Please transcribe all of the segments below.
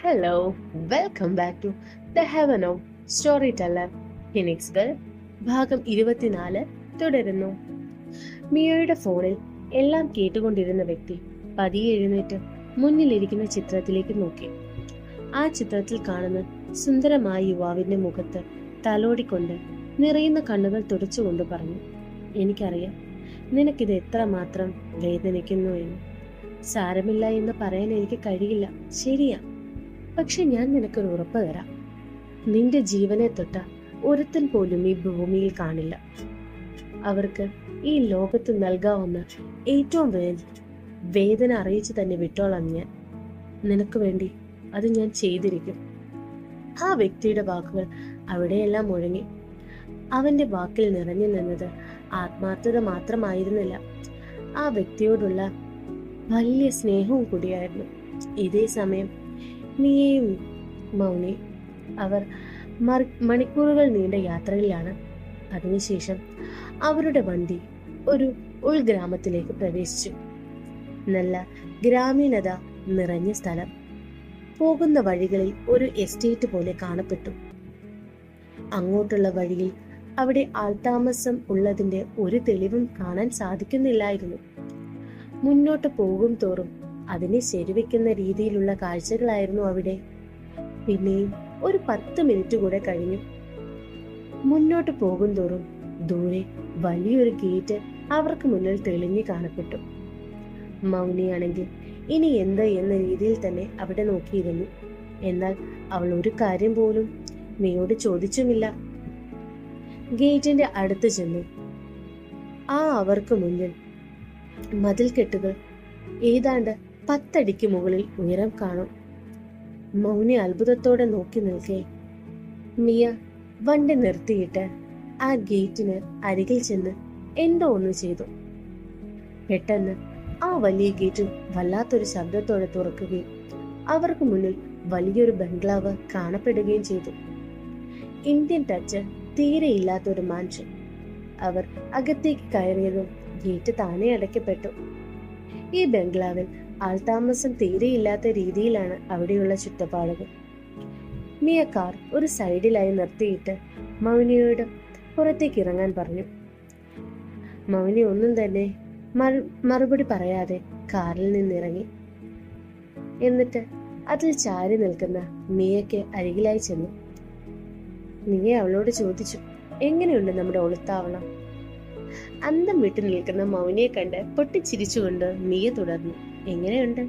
Hello, welcome back to the heaven of story teller. Phoenix ഭാഗം 24 തുടരുന്നു. മിയോയുടെ ഫോണിൽ എല്ലാം കേട്ടുകൊണ്ടിരുന്ന വ്യക്തി പതിയെ എഴുന്നേറ്റ് മുന്നിലിരിക്കുന്ന ചിത്രത്തിലേക്ക് നോക്കി. ആ ചിത്രത്തിൽ കാണുന്ന സുന്ദരമായ യുവാവിന്റെ മുഖത്ത് തലോടിക്കൊണ്ട് നിറയുന്ന കണ്ണുകൾ തുടച്ചുകൊണ്ട് പറഞ്ഞു, എനിക്കറിയാം നിനക്കിത് എത്രമാത്രം വേദനിക്കുന്നു എന്ന്. സാരമില്ല എന്ന് പറയാൻ എനിക്ക് കഴിയില്ല, ശരിയാ. പക്ഷെ ഞാൻ നിനക്കൊരു ഉറപ്പ് തരാം, നിന്റെ ജീവനെ തൊട്ട ഒരുത്തൻ പോലും ഈ ഭൂമിയിൽ കാണില്ല. അവർക്ക് ഈ ലോകത്ത് നൽകാവുന്ന ഏറ്റവും വേദന അറിയിച്ചു തന്നെ വിട്ടോളാം ഞാൻ. നിനക്ക് വേണ്ടി അത് ഞാൻ ചെയ്തിരിക്കും. ആ വ്യക്തിയുടെ വാക്കുകൾ അവിടെയെല്ലാം മുഴങ്ങി. അവന്റെ വാക്കിൽ നിറഞ്ഞു നിന്നത് ആത്മാർത്ഥത മാത്രമായിരുന്നില്ല, ആ വ്യക്തിയോടുള്ള വലിയ സ്നേഹവും കൂടിയായിരുന്നു. ഇതേ സമയം മിയയും മൗനി അവർ മണിക്കൂറുകൾ നീണ്ട യാത്രയിലാണ്. അതിനുശേഷം അവരുടെ വണ്ടി ഒരു ഉൾഗ്രാമത്തിലേക്ക് പ്രവേശിച്ചു. നല്ല ഗ്രാമീണത നിറഞ്ഞ സ്ഥലം. പോകുന്ന വഴികളിൽ ഒരു എസ്റ്റേറ്റ് പോലെ കാണപ്പെട്ടു. അങ്ങോട്ടുള്ള വഴിയിൽ അവിടെ ആൾതാമസം ഉള്ളതിന്റെ ഒരു തെളിവും കാണാൻ സാധിക്കുന്നില്ലായിരുന്നു. മുന്നോട്ട് പോകും തോറും അതിനെ ശരിവെക്കുന്ന രീതിയിലുള്ള കാഴ്ചകളായിരുന്നു അവിടെ. പിന്നെയും ഒരു 10 മിനിറ്റ് കൂടെ കഴിഞ്ഞു. മുന്നോട്ട് പോകും തോറും ദൂരെ വലിയൊരു ഗേറ്റ് അവർക്ക് മുന്നിൽ തെളിഞ്ഞു കാണപ്പെട്ടു. മൗനിയാണെങ്കിൽ ഇനി എന്ത് എന്ന രീതിയിൽ തന്നെ അവിടെ നോക്കിയിരുന്നു. എന്നാൽ അവൾ ഒരു കാര്യം പോലും മിയോട് ചോദിച്ചുമില്ല. ഗേറ്റിന്റെ അടുത്ത് ചെന്നു. അവർക്ക് മുന്നിൽ മതിൽക്കെട്ടുകൾ ഏതാണ്ട് 10 അടിക്ക് മുകളിൽ ഉയരം കാണും. മൗനി അത്ഭുതത്തോടെ നോക്കി നിൽക്കെ മിയ വണ്ടി നിർത്തിയിട്ട് ആ ഗേറ്റിന് അരികിൽ ചെന്ന് എന്തോ ഒന്ന് ചെയ്തു. പെട്ടെന്ന് ആ വലിയ ഗേറ്റ് വല്ലാത്തൊരു ശബ്ദത്തോടെ തുറക്കുകയും അവർക്ക് മുന്നിൽ വലിയൊരു ബംഗ്ലാവ് കാണപ്പെടുകയും ചെയ്തു. ഇന്ത്യൻ ടച്ച് തീരെ ഇല്ലാത്തൊരു മാൻഷൻ. അവർ അകത്തേക്ക് കയറിയതും ഗേറ്റ് താനെ അടയ്ക്കപ്പെട്ടു. ഈ ബംഗ്ലാവിൽ ആൾതാമസം തീരെയില്ലാത്ത രീതിയിലാണ് അവിടെയുള്ള ചുറ്റുപാടുകൾ. മിയ കാർ ഒരു സൈഡിലായി നിർത്തിയിട്ട് മൗനിയോട് പുറത്തേക്ക് ഇറങ്ങാൻ പറഞ്ഞു. മൗനി ഒന്നും തന്നെ മറുപടി പറയാതെ കാറിൽ നിന്നിറങ്ങി. എന്നിട്ട് അതിൽ ചാരി നിൽക്കുന്ന മിയയ്ക്ക് അരികിലായി ചെന്നു. മിയ അവളോട് ചോദിച്ചു, എങ്ങനെയുണ്ട് നമ്മുടെ ഒളിത്താവളം? അന്തം വിട്ടു നിൽക്കുന്ന മൗനിയെ കണ്ട് പൊട്ടിച്ചിരിച്ചുകൊണ്ട് മിയ തുടർന്നു, എങ്ങനെയുണ്ട്?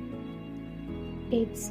ഇറ്റ്സ്